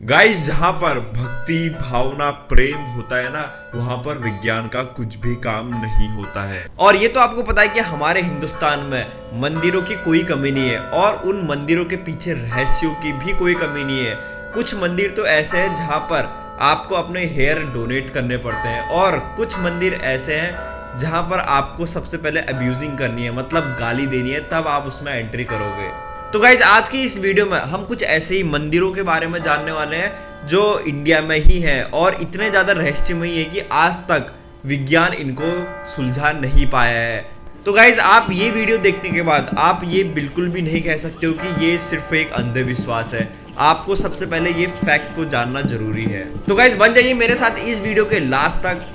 Guys, जहाँ पर भक्ति भावना प्रेम होता है ना, वहाँ पर विज्ञान का कुछ भी काम नहीं होता है। और ये तो आपको पता है कि हमारे हिंदुस्तान में मंदिरों की कोई कमी नहीं है और उन मंदिरों के पीछे रहस्यों की भी कोई कमी नहीं है। कुछ मंदिर तो ऐसे हैं जहाँ पर आपको अपने हेयर डोनेट करने पड़ते हैं और कुछ मंदिर ऐसे हैं जहाँ पर आपको सबसे पहले अब्यूजिंग करनी है, मतलब गाली देनी है, तब आप उसमें एंट्री करोगे। तो गाइज, आज की इस वीडियो में हम कुछ ऐसे ही मंदिरों के बारे में जानने वाले हैं जो इंडिया में ही हैं और इतने ज़्यादा रहस्यमयी है कि आज तक विज्ञान इनको सुलझा नहीं पाया है। तो गाइज, आप ये वीडियो देखने के बाद आप ये बिल्कुल भी नहीं कह सकते हो कि ये सिर्फ एक अंधविश्वास है। आपको सबसे पहले ये फैक्ट को जानना जरूरी है। तो गाइज, बन जाइए मेरे साथ इस वीडियो के लास्ट तक।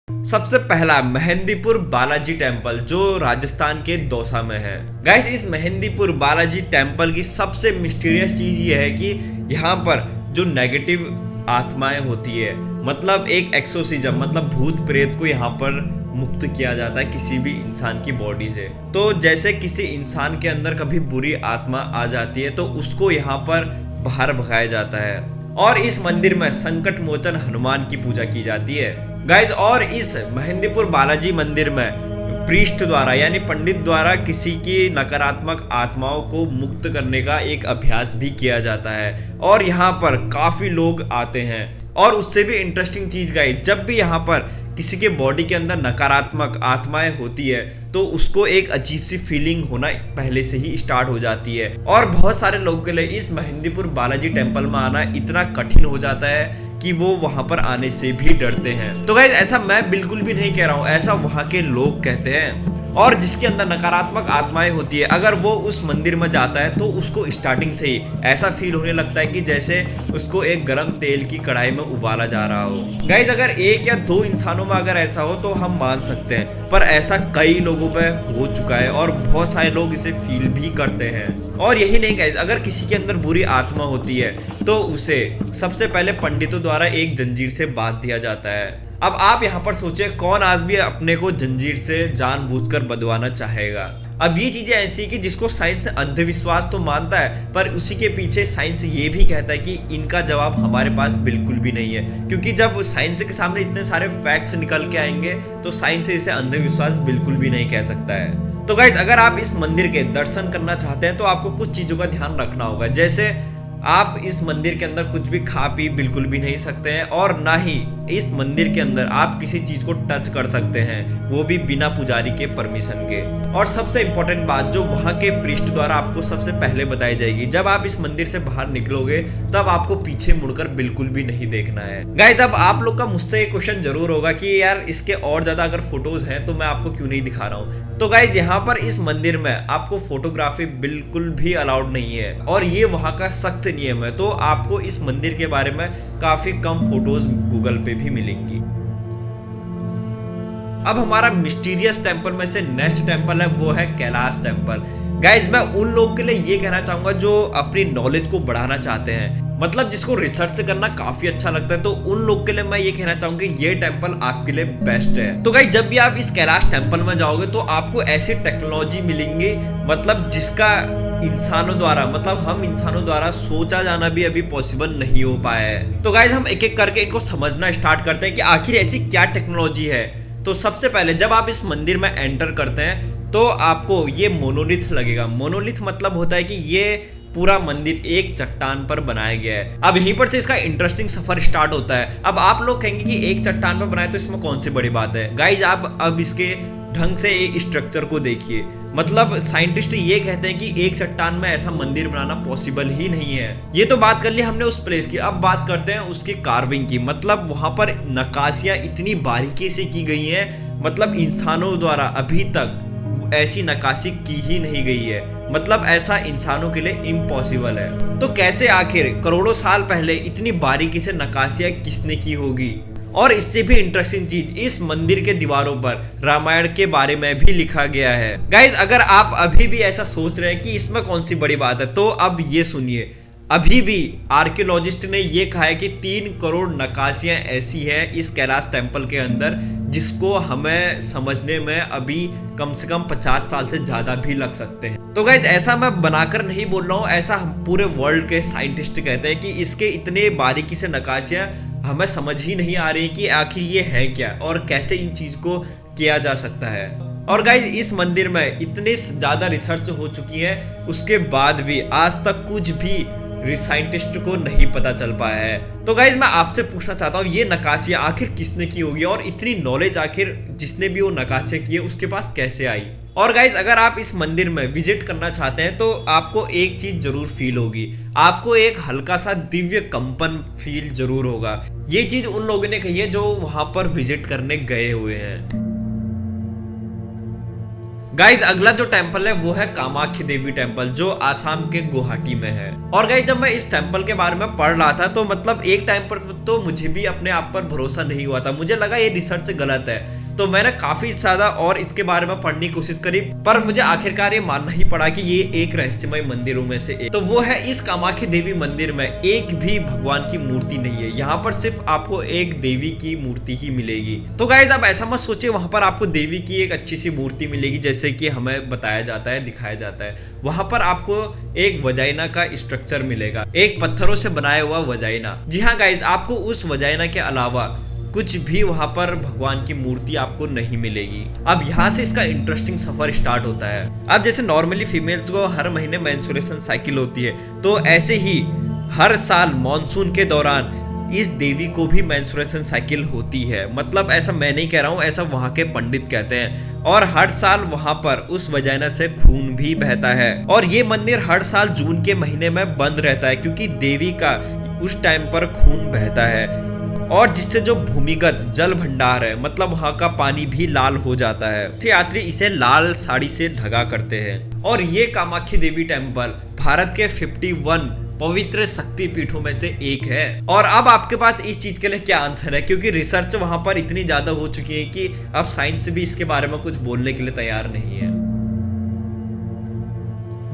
सबसे पहला मेहंदीपुर बालाजी टेम्पल जो राजस्थान के दौसा में है। गाइस, इस मेहंदीपुर बालाजी टेम्पल की सबसे मिस्टीरियस चीज ये है कि यहाँ पर जो नेगेटिव आत्माएं होती है, मतलब एक एक्सोसिज्म, मतलब भूत प्रेत को यहाँ पर मुक्त किया जाता है किसी भी इंसान की बॉडी से। तो जैसे किसी इंसान के अंदर कभी बुरी आत्मा आ जाती है तो उसको यहाँ पर बाहर भगाया जाता है। और इस मंदिर में संकट मोचन हनुमान की पूजा की जाती है गाइज। और इस मेहंदीपुर बालाजी मंदिर में प्रीस्ट द्वारा यानी पंडित द्वारा किसी की नकारात्मक आत्माओं को मुक्त करने का एक अभ्यास भी किया जाता है और यहाँ पर काफी लोग आते हैं। और उससे भी इंटरेस्टिंग चीज गाइज, जब भी यहाँ पर किसी के बॉडी के अंदर नकारात्मक आत्माएं होती है तो उसको एक अजीब सी फीलिंग होना पहले से ही स्टार्ट हो जाती है। और बहुत सारे लोगों के लिए इस मेहंदीपुर बालाजी टेम्पल में आना इतना कठिन हो जाता है कि वो वहां पर आने से भी डरते हैं। तो गाइस, ऐसा मैं बिल्कुल भी नहीं कह रहा हूँ, ऐसा वहां के लोग कहते हैं। और जिसके अंदर नकारात्मक आत्माएं होती है, अगर वो उस मंदिर में जाता है तो उसको स्टार्टिंग से ही ऐसा फील होने लगता है कि जैसे उसको एक गर्म तेल की कढ़ाई में उबाला जा रहा हो। गाइस, अगर एक या दो इंसानों में अगर ऐसा हो तो हम मान सकते हैं, पर ऐसा कई लोगों पे हो चुका है और बहुत सारे लोग इसे फील भी करते हैं। और यही नहीं गाइस, अगर किसी के अंदर बुरी आत्मा होती है तो उसे सबसे पहले पंडितों द्वारा एक जंजीर से बांध दिया जाता है। अब आप यहाँ पर सोचिए, कौन आदमी अपने को जंजीर से जानबूझकर बंधवाना चाहेगा। अब ये चीजें ऐसी कि जिसको साइंस अंधविश्वास तो मानता है, पर उसी के पीछे साइंस ये भी कहता है कि इनका जवाब हमारे पास बिल्कुल भी नहीं है, क्योंकि जब साइंस के सामने इतने सारे फैक्ट्स निकल के आएंगे तो साइंस इसे अंधविश्वास बिल्कुल भी नहीं कह सकता है। तो गाइस, अगर आप इस मंदिर के दर्शन करना चाहते हैं तो आपको कुछ चीजों का ध्यान रखना होगा। जैसे आप इस मंदिर के अंदर कुछ भी खा पी बिल्कुल भी नहीं सकते हैं और ना ही इस मंदिर के अंदर आप किसी चीज को टच कर सकते हैं, वो भी बिना पुजारी के परमिशन के। और सबसे इंपॉर्टेंट बात जो वहां के प्रीस्ट द्वारा आपको सबसे पहले बताई जाएगी, जब आप इस मंदिर से बाहर निकलोगे तब आपको पीछे मुड़कर बिल्कुल भी नहीं देखना है। गाइस, अब आप लोग का मुझसे एक क्वेश्चन जरूर होगा कि यार इसके और ज्यादा अगर फोटोज हैं तो मैं आपको क्यों नहीं दिखा रहा हूँ। तो गाइस, यहाँ पर इस मंदिर में आपको फोटोग्राफी बिल्कुल भी अलाउड नहीं है और ये वहां का सख्त नियम है। तो आपको इस मंदिर के बारे में काफी कम फोटोज गूगल पे भी मिलेंगी। अब हमारा मिस्टीरियस टेम्पल में से नेक्स्ट टेम्पल है, वो है कैलाश टेम्पल। गाइज, मैं उन लोगों के लिए ये कहना चाहूंगा जो अपनी नॉलेज को बढ़ाना चाहते हैं, मतलब जिसको रिसर्च करना काफी अच्छा लगता है, तो उन लोग के लिए मैं ये कहना चाहूंगा ये टेम्पल आपके लिए बेस्ट है। तो गाइज, जब भी आप इस कैलाश टेम्पल में जाओगे तो आपको ऐसी टेक्नोलॉजी मिलेंगी, मतलब जिसका इंसानों द्वारा, मतलब हम इंसानों द्वारा सोचा जाना भी अभी पॉसिबल नहीं हो पाया है। तो गाइज, हम एक एक करके इनको समझना स्टार्ट करते हैं कि आखिर ऐसी क्या टेक्नोलॉजी है। तो सबसे पहले जब आप इस मंदिर में एंटर करते हैं तो आपको ये मोनोलिथ लगेगा। मोनोलिथ मतलब होता है कि ये पूरा मंदिर एक चट्टान पर बनाया गया है। अब यहीं पर से इसका इंटरेस्टिंग सफर स्टार्ट होता है। अब आप लोग कहेंगे कि एक चट्टान पर बनाए तो इसमें कौन सी बड़ी बात है। गाइज, आप अब इसके ढंग से एक स्ट्रक्चर को देखिए, मतलब साइंटिस्ट ये कहते हैं कि एक चट्टान में ऐसा मंदिर बनाना पॉसिबल ही नहीं है। ये तो बात कर ली हमने उस प्लेस की, अब बात करते हैं उसकी कार्विंग की। मतलब वहां पर नक्काशियां इतनी बारीकी से की गई हैं, मतलब इंसानों द्वारा अभी तक ऐसी नक्काशी की ही नहीं गई है, मतलब ऐसा इंसानों के लिए इम्पॉसिबल है। तो कैसे आखिर करोड़ों साल पहले इतनी बारीकी से नक्काशियां किसने की होगी। और इससे भी इंटरेस्टिंग चीज, इस मंदिर के दीवारों पर रामायण के बारे में भी लिखा गया है। गाइज, अगर आप अभी भी ऐसा सोच रहे हैं कि इसमें कौन सी बड़ी बात है तो अब ये सुनिए, अभी भी आर्कियोलॉजिस्ट ने ये कहा है कि 3 करोड़ नक्काशियां ऐसी हैं इस कैलाश टेम्पल के अंदर जिसको हमें समझने में अभी कम से कम 50 साल से ज्यादा भी लग सकते हैं। तो गाइज ऐसा मैं बनाकर नहीं बोल रहा हूँ, ऐसा हम पूरे वर्ल्ड के साइंटिस्ट कहते हैं कि इसके इतने बारीकी से नक्काशियां हमें समझ ही नहीं आ रही कि आखिर ये है क्या और कैसे इन चीज को किया जा सकता है। और गाइज इस मंदिर में इतनी ज्यादा रिसर्च हो चुकी है, उसके बाद भी आज तक कुछ भी साइंटिस्ट को नहीं पता चल पाया है। तो गाइज मैं आपसे पूछना चाहता हूँ, ये नक्काशियां आखिर किसने की होगी और इतनी नॉलेज आखिर जिसने भी वो नक्काशियां की है उसके पास कैसे आई। और गाइज अगर आप इस मंदिर में विजिट करना चाहते हैं तो आपको एक चीज जरूर फील होगी, आपको एक हल्का सा दिव्य कंपन फील जरूर होगा। ये चीज उन लोगों ने कही है जो वहां पर विजिट करने गए हुए हैं। गाइज अगला जो टेंपल है वो है कामाख्या देवी टेंपल, जो आसाम के गुवाहाटी में है। और गाइज जब मैं इस टेंपल के बारे में पढ़ रहा था तो मतलब एक टाइम पर तो मुझे भी अपने आप पर भरोसा नहीं हुआ था, मुझे लगा ये रिसर्च गलत है। तो मैंने काफी ज्यादा और इसके बारे में पढ़ने की कोशिश करी, पर मुझे आखिरकार ये मानना ही पड़ा कि ये एक रहस्यमय मंदिरों में से एक। तो वो है इस कामाख्या देवी मंदिर में एक भी भगवान की मूर्ति नहीं है, यहाँ पर सिर्फ आपको एक देवी की मूर्ति ही मिलेगी। तो गाइज आप ऐसा मत सोचिए वहां पर आपको देवी की एक अच्छी सी मूर्ति मिलेगी जैसे कि हमें बताया जाता है, दिखाया जाता है। वहां पर आपको एक वजाइना का स्ट्रक्चर मिलेगा, एक पत्थरों से बनाया हुआ वजाइना। जी हाँ गाइज, आपको उस वजाइना के अलावा कुछ भी वहां पर भगवान की मूर्ति आपको नहीं मिलेगी। अब यहाँ से इसका इंटरेस्टिंग सफर स्टार्ट होता है। अब जैसे नॉर्मली फीमेल्स को हर महीने मेंस्ट्रुएशन साइकिल होती है, तो ऐसे ही हर साल मॉनसून के दौरान इस देवी को भी मेंस्ट्रुएशन साइकिल होती है। मतलब ऐसा मैं नहीं कह रहा हूँ, ऐसा वहाँ के पंडित कहते हैं। और हर साल वहाँ पर उस वजाइना से खून भी बहता है। और ये मंदिर हर साल जून के महीने में बंद रहता है क्योंकि देवी का उस टाइम पर खून बहता है, और जिससे जो भूमिगत जल भंडार है मतलब वहाँ का पानी भी लाल हो जाता है। यात्री इसे लाल साड़ी से ढका करते हैं। और ये कामाख्या देवी टेम्पल भारत के 51 पवित्र शक्ति पीठों में से एक है। और अब आपके पास इस चीज के लिए क्या आंसर है, क्योंकि रिसर्च वहां पर इतनी ज्यादा हो चुकी है कि अब साइंस भी इसके बारे में कुछ बोलने के लिए तैयार नहीं है।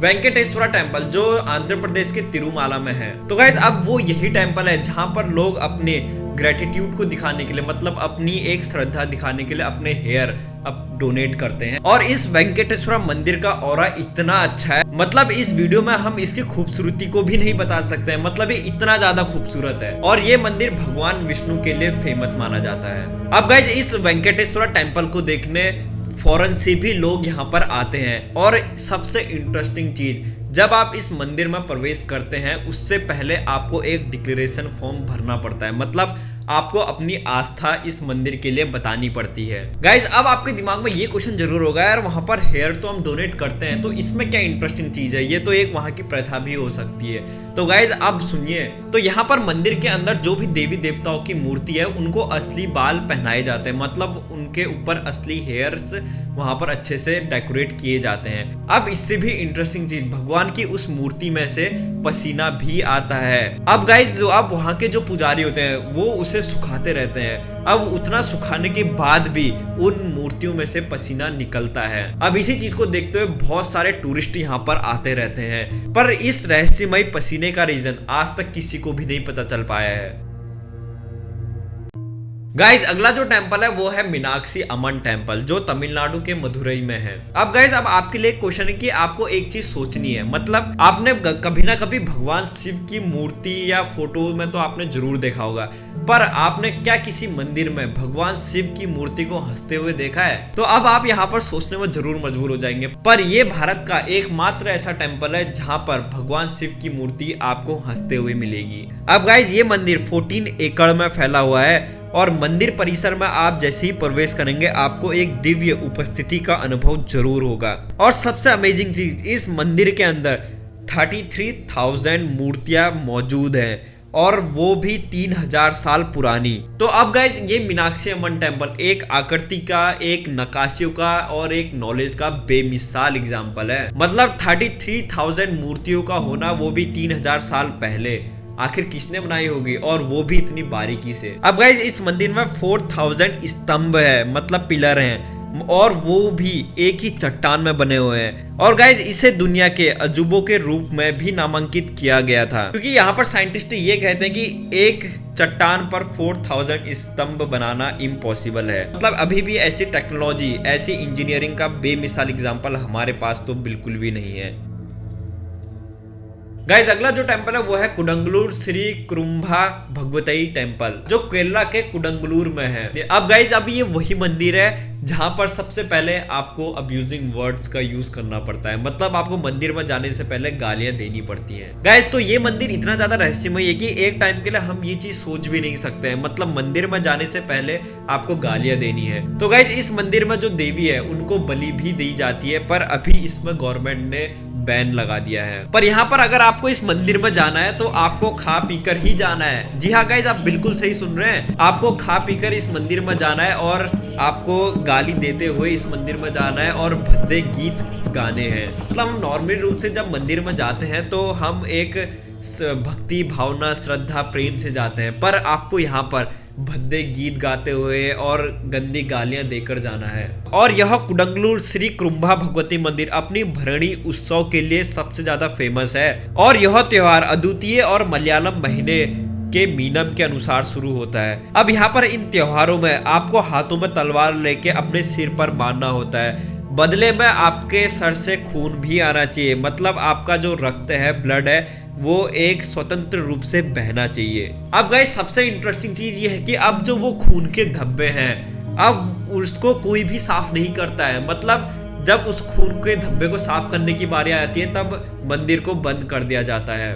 वेंकटेश्वरा टेम्पल जो आंध्र प्रदेश के तिरुमाला में है। तो गाइस अब वो यही टेम्पल है जहां पर लोग अपने ग्रेटिट्यूड को दिखाने के लिए, मतलब अपनी एक श्रद्धा दिखाने के लिए अपने हेयर अब डोनेट करते हैं। और इस वेंकटेश्वरा मंदिर का ऑरा इतना अच्छा है, मतलब इस वीडियो में हम इसकी खूबसूरती को भी नहीं बता सकते हैं, मतलब ये इतना ज्यादा खूबसूरत है। और ये मंदिर भगवान विष्णु के लिए फेमस माना जाता है। अब गाइस इस वेंकटेश्वरा टेम्पल को देखने फॉरेन से भी लोग यहाँ पर आते हैं। और सबसे इंटरेस्टिंग चीज, जब आप इस मंदिर में प्रवेश करते हैं उससे पहले आपको एक डिक्लेरेशन फॉर्म भरना पड़ता है, मतलब आपको अपनी आस्था इस मंदिर के लिए बतानी पड़ती है। गाइज अब आपके दिमाग में ये क्वेश्चन जरूर होगा, यार वहां पर हेयर तो हम डोनेट करते हैं तो इसमें क्या इंटरेस्टिंग चीज है, ये तो एक वहां की प्रथा भी हो सकती है। तो गाइज अब सुनिए, तो यहाँ पर मंदिर के अंदर जो भी देवी देवताओं की मूर्ति है उनको असली बाल पहनाए जाते हैं, मतलब उनके ऊपर असली हेयर्स वहां पर अच्छे से डेकोरेट किए जाते हैं। अब इससे भी इंटरेस्टिंग चीज, भगवान की उस मूर्ति में से पसीना भी आता है। अब गाइज जो अब वहां के जो पुजारी होते हैं वो उसे सुखाते रहते हैं। अब उतना सुखाने के बाद भी उन मूर्तियों में से पसीना निकलता है। अब इसी चीज को देखते हुए बहुत सारे टूरिस्ट यहाँ पर आते रहते हैं, पर इस रहस्यमय पसीने का रीजन आज तक किसी को भी नहीं पता चल पाया है। गाइज अगला जो टेंपल है वो है मीनाक्षी अमन टेंपल, जो तमिलनाडु के मदुरई में है। अब गाइज अब आपके लिए क्वेश्चन है कि आपको एक चीज सोचनी है, मतलब आपने कभी ना कभी भगवान शिव की मूर्ति या फोटो में तो आपने जरूर देखा होगा, पर आपने क्या किसी मंदिर में भगवान शिव की मूर्ति को हंसते हुए देखा है? तो अब आप यहाँ पर सोचने में जरूर मजबूर हो जाएंगे, पर यह भारत का एकमात्र ऐसा टेंपल है जहाँ पर भगवान शिव की मूर्ति आपको हंसते हुए मिलेगी। अब गाइज ये मंदिर 14 एकड़ में फैला हुआ है और मंदिर परिसर में आप जैसे ही प्रवेश करेंगे आपको एक दिव्य उपस्थिति का अनुभव जरूर होगा। और सबसे अमेजिंग चीज, इस मंदिर के अंदर 33,000 मूर्तियां मौजूद हैं और वो भी 3000 साल पुरानी। तो अब गाइज ये मीनाक्षी अमन टेम्पल एक आकृति का, एक नक्काशियों का और एक नॉलेज का बेमिसाल एग्जाम्पल है। मतलब 33,000 मूर्तियों का होना, वो भी 3000 साल पहले, आखिर किसने बनाई होगी और वो भी इतनी बारीकी से। अब गाइज इस मंदिर में 4000 स्तंभ है, मतलब पिलर हैं, और वो भी एक ही चट्टान में बने हुए हैं। और गाइज इसे दुनिया के अजूबों के रूप में भी नामांकित किया गया था, क्योंकि यहाँ पर साइंटिस्ट ये कहते हैं कि एक चट्टान पर 4000 स्तंभ बनाना इम्पॉसिबल है। मतलब अभी भी ऐसी टेक्नोलॉजी, ऐसी इंजीनियरिंग का बेमिसाल एग्जाम्पल हमारे पास तो बिल्कुल भी नहीं है। गाइस अगला जो टेंपल है वो है कुडंगलूर श्री कुरुम्बा भगवतई टेंपल, जो केरला के कुडंगलूर में है। अब गाइस अब ये वही मंदिर है जहां पर सबसे पहले आपको अब्यूजिंग वर्ड्स का यूज करना पड़ता है, मतलब आपको मंदिर में जाने से पहले गालियां देनी पड़ती हैं। गाइस तो ये मंदिर इतना ज्यादा रहस्यमय है कि एक टाइम के लिए हम ये चीज सोच भी नहीं सकते हैं, मतलब मंदिर में जाने से पहले आपको गालियां देनी है। तो गाइस इस मंदिर में जो देवी है उनको बलि भी दी जाती है, पर अभी इसमें गवर्नमेंट ने बैन लगा दिया है। पर यहाँ पर अगर आपको इस मंदिर में जाना है तो आपको खा पीकर ही जाना है। जी हाँ गाइस, आप बिल्कुल सही सुन रहे हैं, आपको खा पीकर इस मंदिर में जाना है और आपको गाली देते हुए इस मंदिर में जाना है और भद्दे गीत गाने हैं। मतलब हम नॉर्मल रूप से जब मंदिर में जाते हैं तो हम एक भक्ति भावना श्रद्धा प्रेम से जाते हैं, पर आपको यहाँ पर भद्दे गीत गाते हुए और गंदी गालियां देकर जाना है। और यह कुडंगलूर श्री कुरुम्बा भगवती मंदिर अपनी भरणी उत्सव के लिए सबसे ज्यादा फेमस है, और यह त्योहार अद्वितीय और मलयालम महीने के मीनम के अनुसार शुरू होता है। अब यहाँ पर इन त्योहारों में आपको हाथों में तलवार लेके अपने सिर पर बांधना होता है, बदले में आपके सर से खून भी आना चाहिए, मतलब आपका जो रक्त है, ब्लड है, वो एक स्वतंत्र रूप से बहना चाहिए। अब गाइस सबसे इंटरेस्टिंग चीज ये है कि अब जो वो खून के धब्बे हैं, अब उसको कोई भी साफ नहीं करता है, मतलब जब उस खून के धब्बे को साफ करने की बारी आती है तब मंदिर को बंद कर दिया जाता है।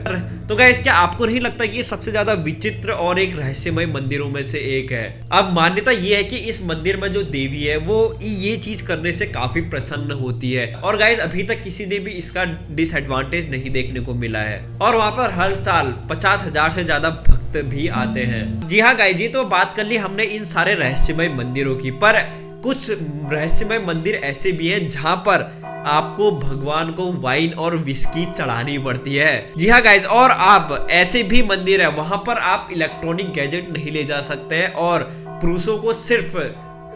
तो गाइस क्या आपको नहीं लगता कि ये सबसे ज्यादा विचित्र और एक रहस्यमय मंदिरों में से एक है? अब मान्यता ये है कि इस मंदिर में जो देवी है वो ये चीज करने से काफी प्रसन्न होती है, और गाइस अभी तक किसी ने भी इसका डिसएडवांटेज नहीं देखने को मिला है। और वहाँ पर हर साल 50,000 से ज्यादा भक्त भी आते हैं। जी हाँ गाइस, ये तो बात कर ली हमने इन सारे रहस्यमय मंदिरों की, पर कुछ रहस्यमय मंदिर ऐसे भी हैं जहां पर आपको भगवान को वाइन और विस्की चढ़ानी पड़ती है। जी हाँ गाइज, और आप ऐसे भी मंदिर है वहां पर आप इलेक्ट्रॉनिक गैजेट नहीं ले जा सकते हैं, और पुरुषों को सिर्फ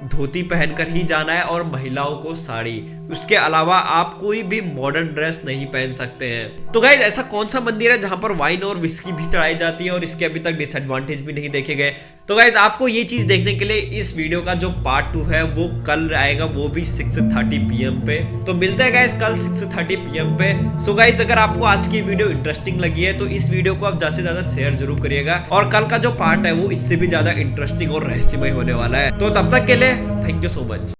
धोती पहनकर ही जाना है और महिलाओं को साड़ी। उसके अलावा आप कोई भी मॉडर्न ड्रेस नहीं पहन सकते हैं। तो गाइज ऐसा कौन सा मंदिर है जहां पर वाइन और विस्की भी चढ़ाई जाती है और इसके अभी तक डिसएडवांटेज भी नहीं देखे गए? तो गाइज आपको ये चीज देखने के लिए इस वीडियो का जो पार्ट 2 है वो कल आएगा, वो भी 6:30 PM पे। तो मिलते हैं गाइज कल 6:30 PM पे। सो गाइज अगर आपको आज की वीडियो इंटरेस्टिंग लगी है तो इस वीडियो को आप ज्यादा से ज्यादा शेयर जरूर करिएगा, और कल का जो पार्ट है वो इससे भी ज्यादा इंटरेस्टिंग और रहस्यमय होने वाला है। तो तब तक के लिए थैंक यू सो मच।